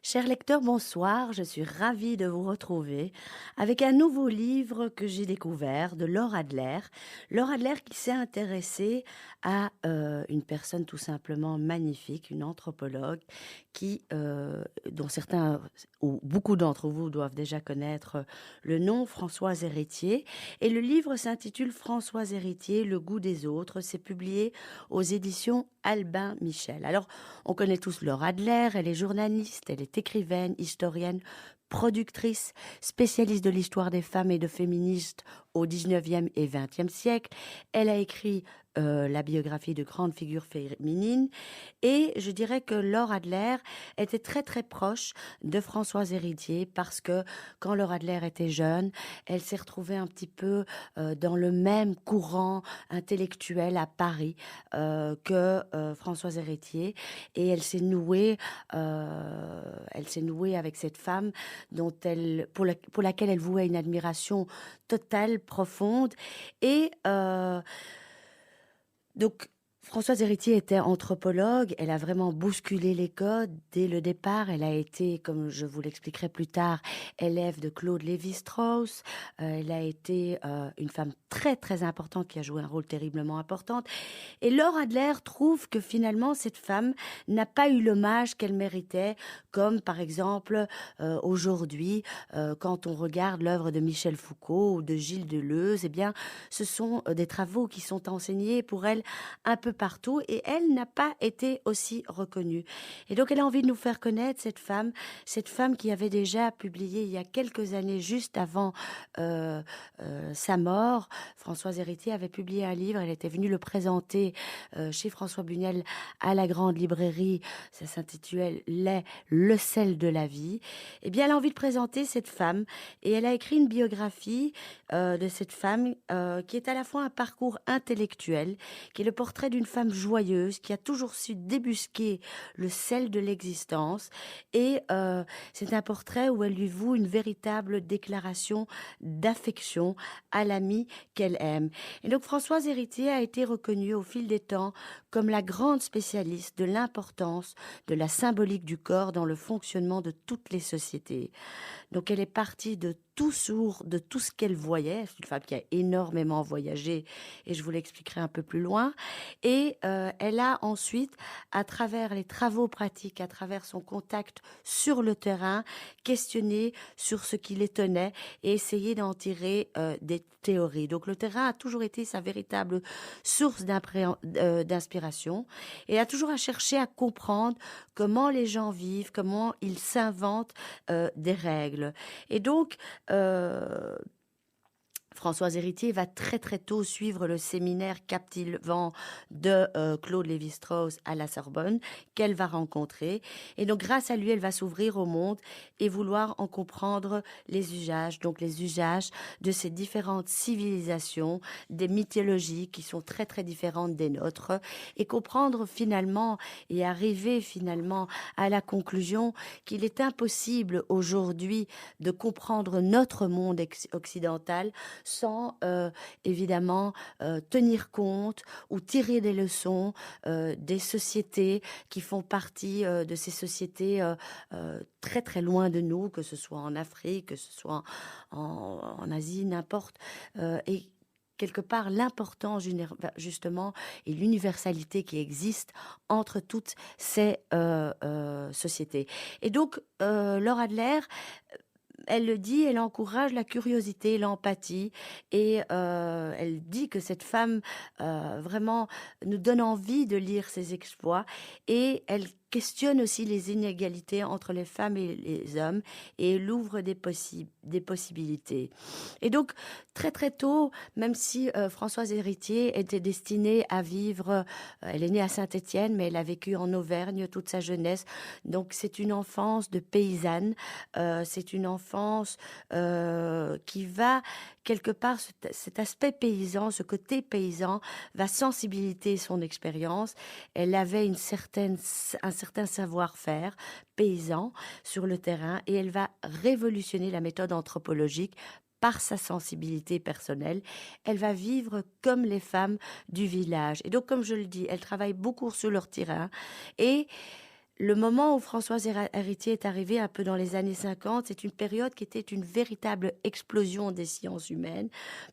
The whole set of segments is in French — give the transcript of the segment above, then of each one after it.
Chers lecteurs, bonsoir. Je suis ravie de vous retrouver avec un nouveau livre que j'ai découvert de Laure Adler. Laure Adler qui s'est intéressée à une personne tout simplement magnifique, une anthropologue dont certains ou beaucoup d'entre vous doivent déjà connaître le nom, Françoise Héritier. Et le livre s'intitule Françoise Héritier, Le goût des autres. C'est publié aux éditions Albin Michel. Alors, on connaît tous Laure Adler, elle est journaliste, elle est écrivaine, historienne, productrice, spécialiste de l'histoire des femmes et de féministes au 19e et 20e siècle. Elle a écrit la biographie de grandes figures féminines et je dirais que Laure Adler était très très proche de Françoise Héritier parce que quand Laure Adler était jeune, elle s'est retrouvée un petit peu dans le même courant intellectuel à Paris que Françoise Héritier et elle s'est nouée avec cette femme pour laquelle elle vouait une admiration totale, profonde. Et donc, Françoise Héritier était anthropologue, elle a vraiment bousculé les codes dès le départ. Elle a été, comme je vous l'expliquerai plus tard, élève de Claude Lévi-Strauss. Elle a été une femme très très importante qui a joué un rôle terriblement important. Et Laure Adler trouve que finalement cette femme n'a pas eu l'hommage qu'elle méritait, comme par exemple aujourd'hui, quand on regarde l'œuvre de Michel Foucault ou de Gilles Deleuze, eh bien, ce sont des travaux qui sont enseignés pour elle un peu partout et elle n'a pas été aussi reconnue. Et donc elle a envie de nous faire connaître cette femme qui avait déjà publié il y a quelques années, juste avant sa mort. Françoise Héritier avait publié un livre, elle était venue le présenter chez François Bunel à la grande librairie, ça s'intitulait Le sel de la vie. Eh bien elle a envie de présenter cette femme et elle a écrit une biographie de cette femme qui est à la fois un parcours intellectuel, qui est le portrait d'une femme joyeuse qui a toujours su débusquer le sel de l'existence. Et c'est un portrait où elle lui voue une véritable déclaration d'affection à l'ami qu'elle aime. Et donc Françoise Héritier a été reconnue au fil des temps comme la grande spécialiste de l'importance de la symbolique du corps dans le fonctionnement de toutes les sociétés. Donc elle est partie de tout sourd, de tout ce qu'elle voyait. C'est une femme qui a énormément voyagé et je vous l'expliquerai un peu plus loin. Et elle a ensuite, à travers les travaux pratiques, à travers son contact sur le terrain, questionné sur ce qui l'étonnait et essayé d'en tirer des théories. Donc le terrain a toujours été sa véritable source d'inspiration et a toujours à chercher à comprendre comment les gens vivent, comment ils s'inventent des règles. Et donc, Françoise Héritier va très très tôt suivre le séminaire captivant de Claude Lévi-Strauss à la Sorbonne, qu'elle va rencontrer. Et donc, grâce à lui, elle va s'ouvrir au monde et vouloir en comprendre les usages. Donc, les usages de ces différentes civilisations, des mythologies qui sont très très différentes des nôtres. Et comprendre finalement et arriver finalement à la conclusion qu'il est impossible aujourd'hui de comprendre notre monde occidental sans évidemment tenir compte ou tirer des leçons des sociétés qui font partie de ces sociétés très très loin de nous, que ce soit en Afrique, que ce soit en Asie, n'importe. Et quelque part l'importance justement et l'universalité qui existe entre toutes ces sociétés. Et donc Laure Adler, elle le dit, elle encourage la curiosité, l'empathie, et elle dit que cette femme vraiment nous donne envie de lire ses exploits, et elle questionne aussi les inégalités entre les femmes et les hommes, et elle ouvre des possibilités. Et donc, très très tôt, même si Françoise Héritier était destinée à vivre, elle est née à Saint-Étienne, mais elle a vécu en Auvergne toute sa jeunesse, donc c'est une enfance de paysanne, c'est une enfance qui va, quelque part, cet aspect paysan, ce côté paysan, va sensibiliser son expérience. Elle avait un certain savoir-faire paysan sur le terrain et elle va révolutionner la méthode anthropologique par sa sensibilité personnelle. Elle va vivre comme les femmes du village. Et donc, comme je le dis, elle travaille beaucoup sur leur terrain et Le moment où Françoise Héritier est arrivée, un peu dans les années 50, c'est une période qui était une véritable explosion des sciences humaines,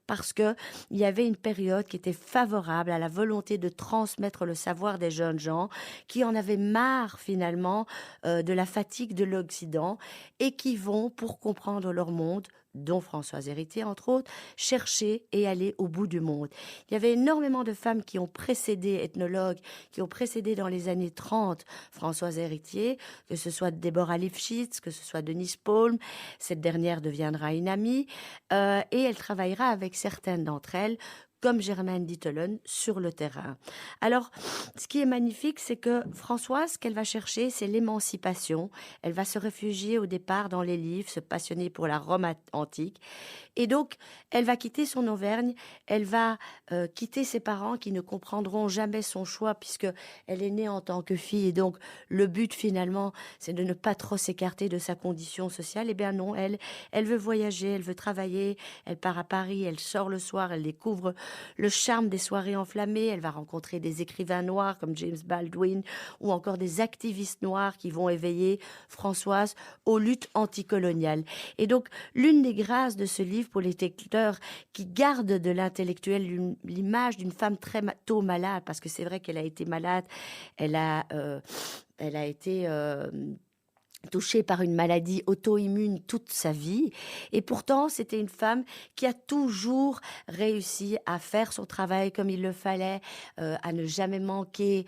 parce que il y avait une période qui était favorable à la volonté de transmettre le savoir des jeunes gens, qui en avaient marre finalement de la fatigue de l'Occident, et qui vont, pour comprendre leur monde, dont Françoise Héritier entre autres, chercher et aller au bout du monde. Il y avait énormément de femmes qui ont précédé, ethnologues, qui ont précédé dans les années 30 Françoise Héritier, que ce soit Deborah Lifshitz, que ce soit Denise Palm. Cette dernière deviendra une amie et elle travaillera avec certaines d'entre elles comme Germaine Dittelen, sur le terrain. Alors, ce qui est magnifique, c'est que Françoise, ce qu'elle va chercher, c'est l'émancipation. Elle va se réfugier au départ dans les livres, se passionner pour la Rome antique. Et donc, elle va quitter son Auvergne, elle va quitter ses parents qui ne comprendront jamais son choix puisque elle est née en tant que fille. Et donc, le but finalement, c'est de ne pas trop s'écarter de sa condition sociale. Eh bien non, elle veut voyager, elle veut travailler, elle part à Paris, elle sort le soir, elle découvre le charme des soirées enflammées, elle va rencontrer des écrivains noirs comme James Baldwin ou encore des activistes noirs qui vont éveiller Françoise aux luttes anticoloniales. Et donc, l'une des grâces de ce livre pour les lecteurs qui gardent de l'intellectuel l'image d'une femme très tôt malade, parce que c'est vrai qu'elle a été malade, elle a, euh, elle a été touchée par une maladie auto-immune toute sa vie. Et pourtant, c'était une femme qui a toujours réussi à faire son travail comme il le fallait, à ne jamais manquer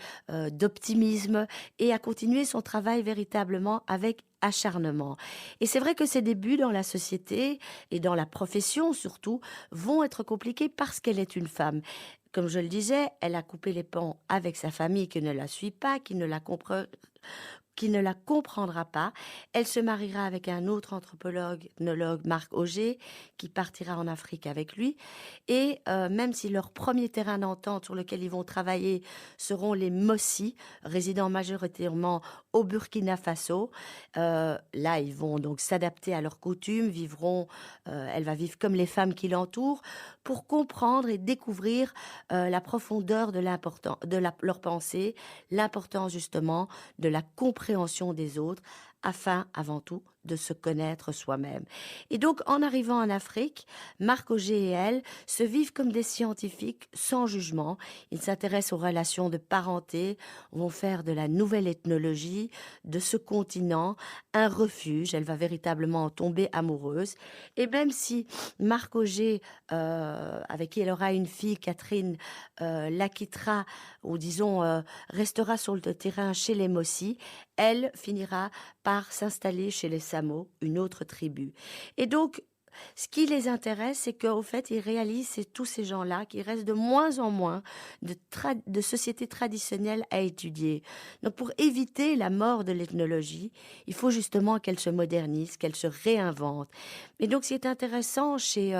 d'optimisme et à continuer son travail véritablement avec acharnement. Et c'est vrai que ses débuts dans la société et dans la profession surtout vont être compliqués parce qu'elle est une femme. Comme je le disais, elle a coupé les ponts avec sa famille qui ne la suit pas, qui ne la comprendra pas. Elle se mariera avec un autre anthropologue, ethnologue, Marc Auger, qui partira en Afrique avec lui. Et même si leur premier terrain d'entente sur lequel ils vont travailler seront les Mossi, résidant majoritairement au Burkina Faso, là, ils vont donc s'adapter à leurs coutumes, elle va vivre comme les femmes qui l'entourent, pour comprendre et découvrir la profondeur de leur pensée, l'importance justement de la compréhension des autres, afin, avant tout, de se connaître soi-même. Et donc, en arrivant en Afrique, Marc Auger et elle se vivent comme des scientifiques sans jugement. Ils s'intéressent aux relations de parenté, vont faire de la nouvelle ethnologie, de ce continent, un refuge. Elle va véritablement en tomber amoureuse. Et même si Marc Auger, avec qui elle aura une fille, Catherine, la quittera, ou disons, restera sur le terrain chez les Mossi, elle finira par s'installer chez les Samo, une autre tribu. Et donc, ce qui les intéresse, c'est qu'au fait, ils réalisent, c'est tous ces gens-là, qui restent de moins en moins de sociétés traditionnelles à étudier. Donc, pour éviter la mort de l'ethnologie, il faut justement qu'elle se modernise, qu'elle se réinvente. Et donc, ce qui est intéressant chez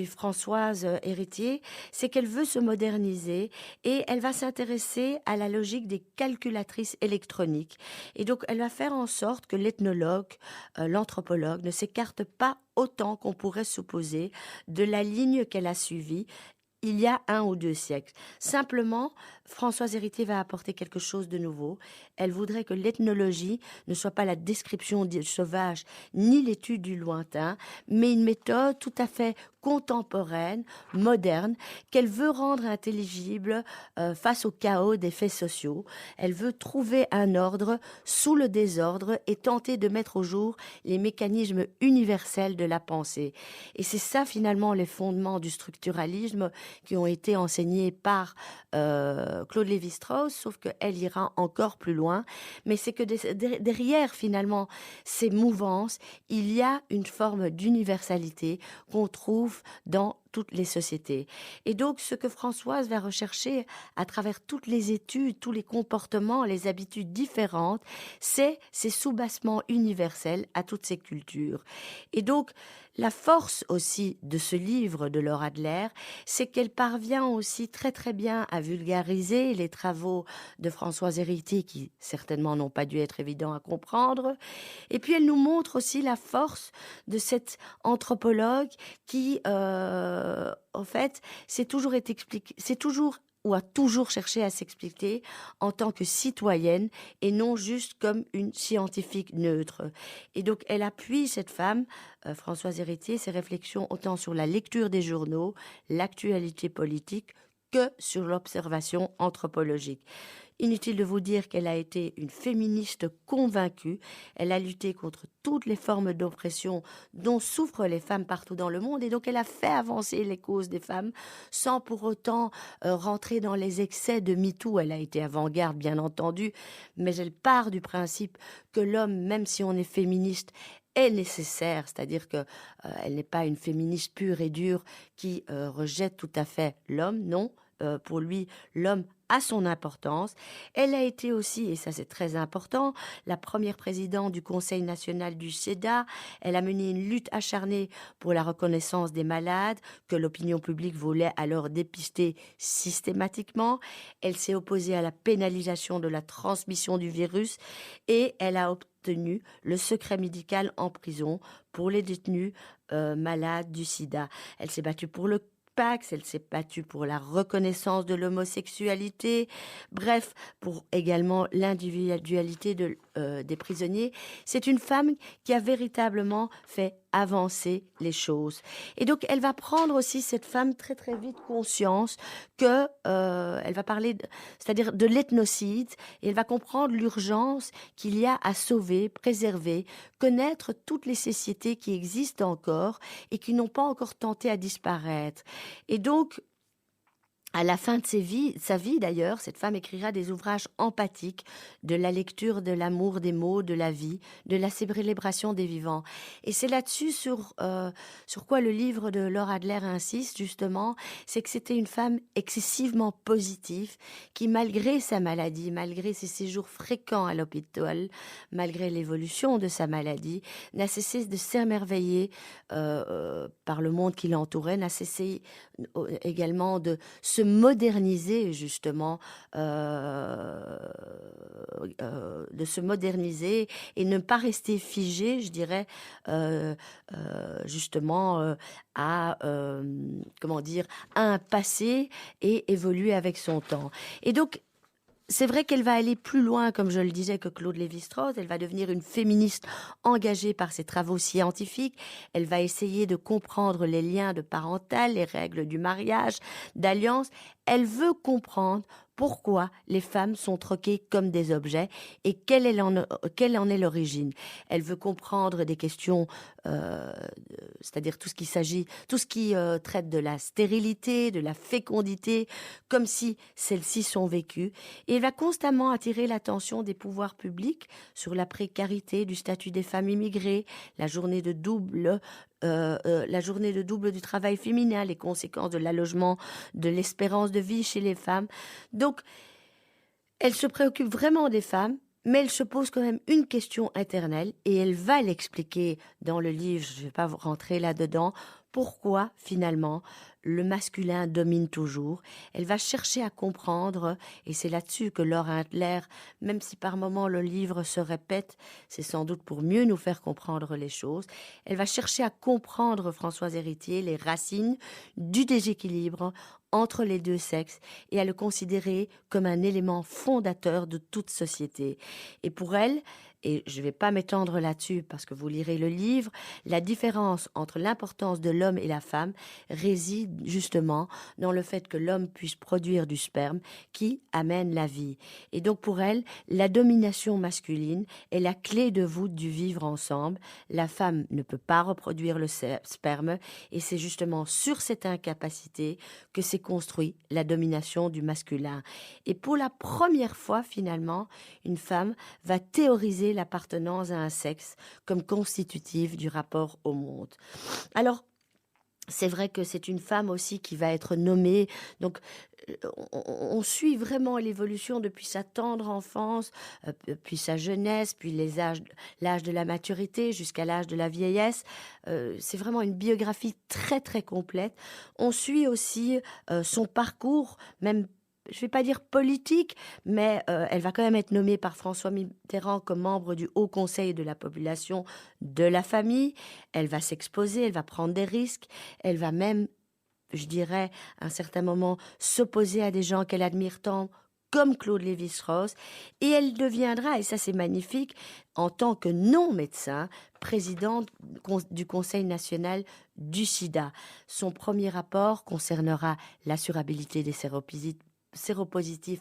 Françoise Héritier, c'est qu'elle veut se moderniser et elle va s'intéresser à la logique des calculatrices électroniques. Et donc, elle va faire en sorte que l'ethnologue, l'anthropologue ne s'écarte pas autant qu'on pourrait supposer de la ligne qu'elle a suivie il y a 1 ou 2 siècles. Simplement, Françoise Héritier va apporter quelque chose de nouveau. Elle voudrait que l'ethnologie ne soit pas la description du sauvage ni l'étude du lointain, mais une méthode tout à fait contemporaine, moderne, qu'elle veut rendre intelligible face au chaos des faits sociaux. Elle veut trouver un ordre sous le désordre et tenter de mettre au jour les mécanismes universels de la pensée. Et c'est ça finalement les fondements du structuralisme qui ont été enseignés par Claude Lévi-Strauss, sauf qu'elle ira encore plus loin. Mais c'est que derrière finalement ces mouvances, il y a une forme d'universalité qu'on trouve dans toutes les sociétés. Et donc, ce que Françoise va rechercher à travers toutes les études, tous les comportements, les habitudes différentes, c'est ces soubassements universels à toutes ces cultures. Et donc, la force aussi de ce livre de Laura Adler, c'est qu'elle parvient aussi très très bien à vulgariser les travaux de Françoise Héritier, qui certainement n'ont pas dû être évidents à comprendre. Et puis, elle nous montre aussi la force de cette anthropologue qui, en fait, c'est toujours ou a toujours cherché à s'expliquer en tant que citoyenne et non juste comme une scientifique neutre. Et donc, elle appuie, cette femme, Françoise Héritier, ses réflexions autant sur la lecture des journaux, l'actualité politique, que sur l'observation anthropologique. Inutile de vous dire qu'elle a été une féministe convaincue. Elle a lutté contre toutes les formes d'oppression dont souffrent les femmes partout dans le monde. Et donc, elle a fait avancer les causes des femmes sans pour autant rentrer dans les excès de MeToo. Elle a été avant-garde, bien entendu, mais elle part du principe que l'homme, même si on est féministe, est nécessaire, c'est-à-dire que elle n'est pas une féministe pure et dure qui rejette tout à fait l'homme, non. Pour lui, l'homme a son importance. Elle a été aussi, et ça c'est très important, la première présidente du Conseil national du SIDA. Elle a mené une lutte acharnée pour la reconnaissance des malades que l'opinion publique voulait alors dépister systématiquement. Elle s'est opposée à la pénalisation de la transmission du virus et elle a obtenu le secret médical en prison pour les détenus malades du sida. Elle s'est battue pour le Pax, elle s'est battue pour la reconnaissance de l'homosexualité, bref, pour également l'individualité des prisonniers. C'est une femme qui a véritablement fait avancer les choses. Et donc, elle va prendre aussi, cette femme, très très vite conscience que, elle va parler, c'est-à-dire de l'ethnocide, et elle va comprendre l'urgence qu'il y a à sauver, préserver, connaître toutes les sociétés qui existent encore et qui n'ont pas encore tenté à disparaître. Et donc, à la fin de sa vie d'ailleurs, cette femme écrira des ouvrages empathiques de la lecture de l'amour des mots, de la vie, de la célébration des vivants. Et c'est là-dessus sur quoi le livre de Laura Adler insiste justement, c'est que c'était une femme excessivement positive qui, malgré sa maladie, malgré ses séjours fréquents à l'hôpital, malgré l'évolution de sa maladie, n'a cessé de s'émerveiller par le monde qui l'entourait, n'a cessé également de se moderniser justement, de se moderniser et ne pas rester figé, je dirais, justement à, comment dire, à un passé et évoluer avec son temps. Et donc, c'est vrai qu'elle va aller plus loin, comme je le disais, que Claude Lévi-Strauss. Elle va devenir une féministe engagée par ses travaux scientifiques. Elle va essayer de comprendre les liens de parental, les règles du mariage, d'alliance. Elle veut comprendre pourquoi les femmes sont troquées comme des objets et quelle en est l'origine. Elle veut comprendre des questions, c'est-à-dire tout ce qui traite de la stérilité, de la fécondité, comme si celles-ci sont vécues. Et elle va constamment attirer l'attention des pouvoirs publics sur la précarité du statut des femmes immigrées, la journée de double du travail féminin, les conséquences de l'allongement de l'espérance de vie chez les femmes. Donc, elle se préoccupe vraiment des femmes, mais elle se pose quand même une question éternelle et elle va l'expliquer dans le livre, je ne vais pas rentrer là-dedans, pourquoi finalement le masculin domine toujours. Elle va chercher à comprendre, et c'est là-dessus que Laura Adler, même si par moments le livre se répète, c'est sans doute pour mieux nous faire comprendre les choses, elle va chercher à comprendre, Françoise Héritier, les racines du déséquilibre entre les deux sexes et à le considérer comme un élément fondateur de toute société. Et pour elle, et je ne vais pas m'étendre là-dessus parce que vous lirez le livre, la différence entre l'importance de l'homme et la femme réside justement dans le fait que l'homme puisse produire du sperme qui amène la vie. Et donc pour elle, la domination masculine est la clé de voûte du vivre ensemble. La femme ne peut pas reproduire le sperme et c'est justement sur cette incapacité que s'est construit la domination du masculin. Et pour la première fois finalement, une femme va théoriser l'appartenance à un sexe comme constitutive du rapport au monde. Alors, c'est vrai que c'est une femme aussi qui va être nommée. Donc, on suit vraiment l'évolution depuis sa tendre enfance, puis sa jeunesse, puis l'âge de la maturité jusqu'à l'âge de la vieillesse. C'est vraiment une biographie très, très complète. On suit aussi son parcours, même je ne vais pas dire politique, mais elle va quand même être nommée par François Mitterrand comme membre du Haut Conseil de la population de la famille. Elle va s'exposer, elle va prendre des risques, elle va même je dirais, à un certain moment, s'opposer à des gens qu'elle admire tant, comme Claude Lévi-Strauss, et elle deviendra, et ça c'est magnifique, en tant que non-médecin, présidente du Conseil national du sida. Son premier rapport concernera l'assurabilité des séropositifs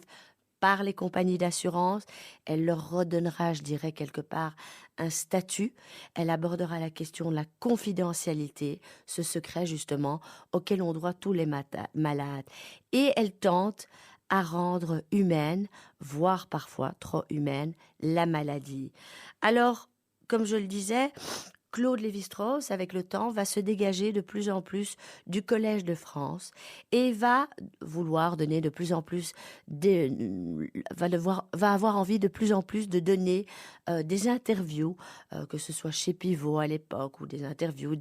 par les compagnies d'assurance. Elle leur redonnera, je dirais quelque part, un statut. Elle abordera la question de la confidentialité, ce secret justement auquel ont droit tous les malades. Et elle tente à rendre humaine, voire parfois trop humaine, la maladie. Alors, comme je le disais, Claude Lévi-Strauss, avec le temps, va se dégager de plus en plus du Collège de France et va vouloir donner de plus en plus, va avoir envie de plus en plus de donner des interviews, que ce soit chez Pivot à l'époque ou des interviews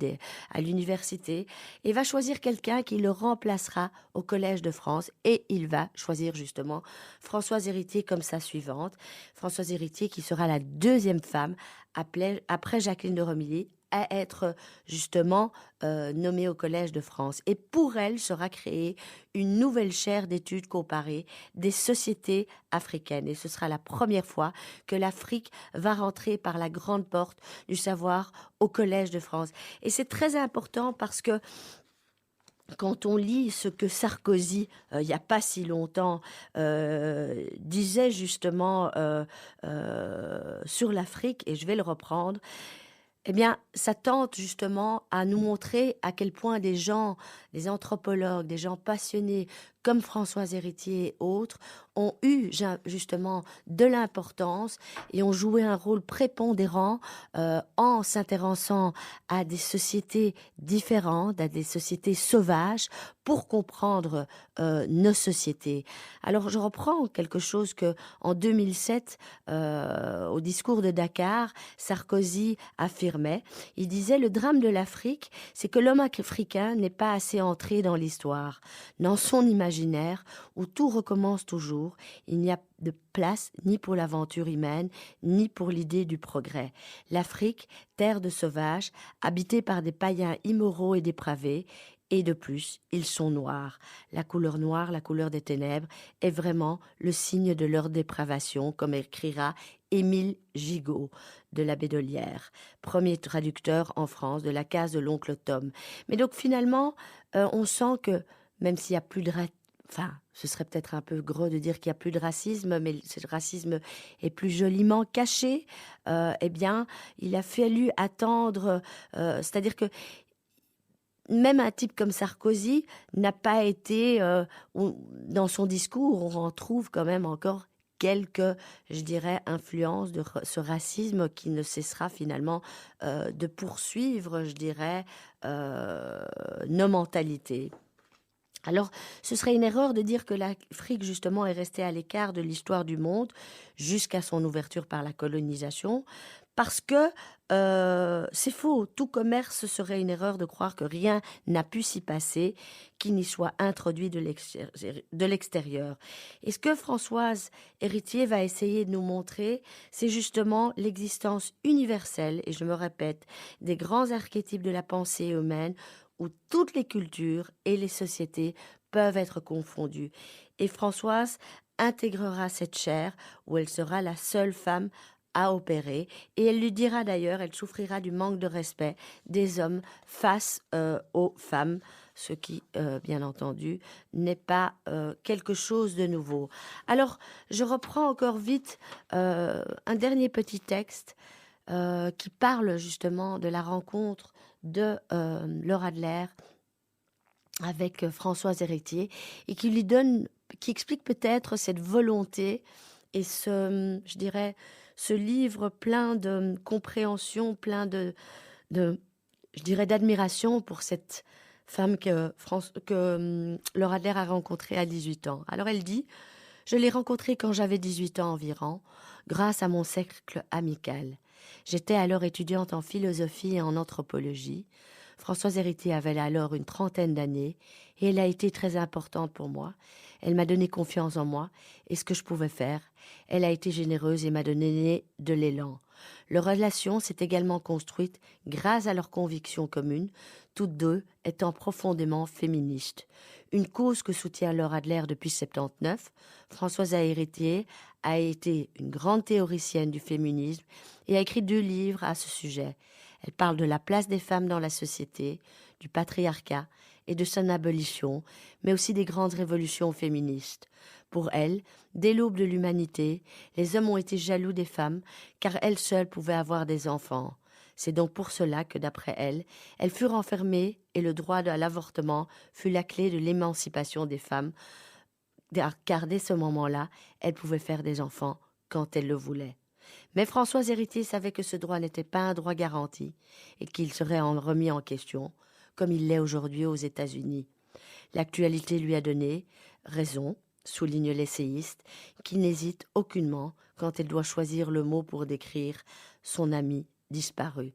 à l'université, et va choisir quelqu'un qui le remplacera au Collège de France, et il va choisir justement Françoise Héritier comme sa suivante. Françoise Héritier qui sera la deuxième femme après Jacqueline de Romilly à être justement nommée au Collège de France. Et pour elle sera créée une nouvelle chaire d'études comparées des sociétés africaines. Et ce sera la première fois que l'Afrique va rentrer par la grande porte du savoir au Collège de France. Et c'est très important parce que quand on lit ce que Sarkozy, il n'y a pas si longtemps, disait justement sur l'Afrique, et je vais le reprendre, eh bien, ça tente justement à nous montrer à quel point des gens, des anthropologues, des gens passionnés comme Françoise Héritier et autres, ont eu justement de l'importance et ont joué un rôle prépondérant en s'intéressant à des sociétés différentes, à des sociétés sauvages, pour comprendre nos sociétés. Alors, je reprends quelque chose que, en 2007, au discours de Dakar, Sarkozy affirmait. Il disait: le drame de l'Afrique, c'est que l'homme africain n'est pas assez entré dans l'histoire, dans son imaginaire, où tout recommence toujours. Il n'y a de place ni pour l'aventure humaine, ni pour l'idée du progrès. L'Afrique, terre de sauvages, habitée par des païens immoraux et dépravés, et de plus, ils sont noirs. La couleur noire, la couleur des ténèbres, est vraiment le signe de leur dépravation, comme écrira Émile Gigot de la Bédolière, premier traducteur en France de la case de l'oncle Tom. Mais donc finalement, on sent que même s'il n'y a plus de enfin, ce serait peut-être un peu gros de dire qu'il n'y a plus de racisme, mais ce racisme est plus joliment caché. Eh bien, il a fallu attendre. C'est-à-dire que même un type comme Sarkozy n'a pas été, dans son discours, on en trouve quand même encore quelques, je dirais, influences de ce racisme qui ne cessera finalement de poursuivre, je dirais, nos mentalités. Alors, ce serait une erreur de dire que l'Afrique, justement, est restée à l'écart de l'histoire du monde jusqu'à son ouverture par la colonisation, parce que c'est faux. Tout commerce serait une erreur de croire que rien n'a pu s'y passer, qui n'y soit introduit de l'extérieur. Et ce que Françoise Héritier va essayer de nous montrer, c'est justement l'existence universelle, et je me répète, des grands archétypes de la pensée humaine, où toutes les cultures et les sociétés peuvent être confondues. Et Françoise intégrera cette chaire où elle sera la seule femme à opérer, et elle lui dira d'ailleurs, elle souffrira du manque de respect des hommes face aux femmes, ce qui, bien entendu, n'est pas quelque chose de nouveau. Alors, je reprends encore vite un dernier petit texte qui parle justement de la rencontre de Laura Adler avec Françoise Héritier, et qui explique peut-être cette volonté et je dirais, ce livre plein de compréhension, plein je dirais, d'admiration pour cette femme que Laura Adler a rencontrée à 18 ans. Alors elle dit: je l'ai rencontrée quand j'avais 18 ans environ, grâce à mon cercle amical. J'étais alors étudiante en philosophie et en anthropologie. Françoise Héritier avait alors une trentaine d'années et elle a été très importante pour moi. Elle m'a donné confiance en moi et ce que je pouvais faire. Elle a été généreuse et m'a donné de l'élan. Leur relation s'est également construite grâce à leurs convictions communes, toutes deux étant profondément féministes. Une cause que soutient Laure Adler depuis 79, Françoise Héritier a été une grande théoricienne du féminisme et a écrit 2 livres à ce sujet. Elle parle de la place des femmes dans la société, du patriarcat et de son abolition, mais aussi des grandes révolutions féministes. Pour elle, dès l'aube de l'humanité, les hommes ont été jaloux des femmes car elles seules pouvaient avoir des enfants. C'est donc pour cela que, d'après elle, elles furent enfermées et le droit à l'avortement fut la clé de l'émancipation des femmes, car dès ce moment-là, elles pouvaient faire des enfants quand elles le voulaient. Mais Françoise Héritier savait que ce droit n'était pas un droit garanti et qu'il serait remis en question, comme il l'est aujourd'hui aux États-Unis. L'actualité lui a donné raison, souligne l'essayiste, qui n'hésite aucunement quand elle doit choisir le mot pour décrire son ami disparu.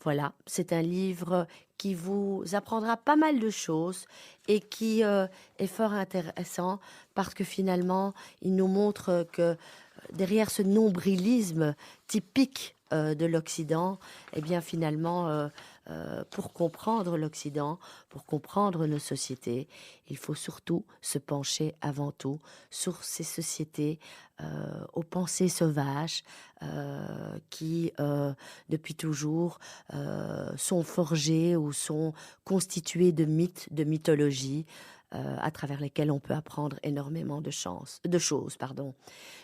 Voilà, c'est un livre qui vous apprendra pas mal de choses et qui est fort intéressant parce que finalement, il nous montre que derrière ce nombrilisme typique de l'Occident, eh bien finalement, pour comprendre l'Occident, pour comprendre nos sociétés, il faut surtout se pencher avant tout sur ces sociétés aux pensées sauvages qui, depuis toujours, sont forgées ou sont constituées de mythes, de mythologies, à travers lesquelles on peut apprendre énormément de choses. Pardon.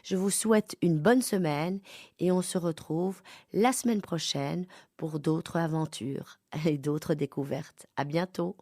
Je vous souhaite une bonne semaine et on se retrouve la semaine prochaine pour d'autres aventures et d'autres découvertes. À bientôt.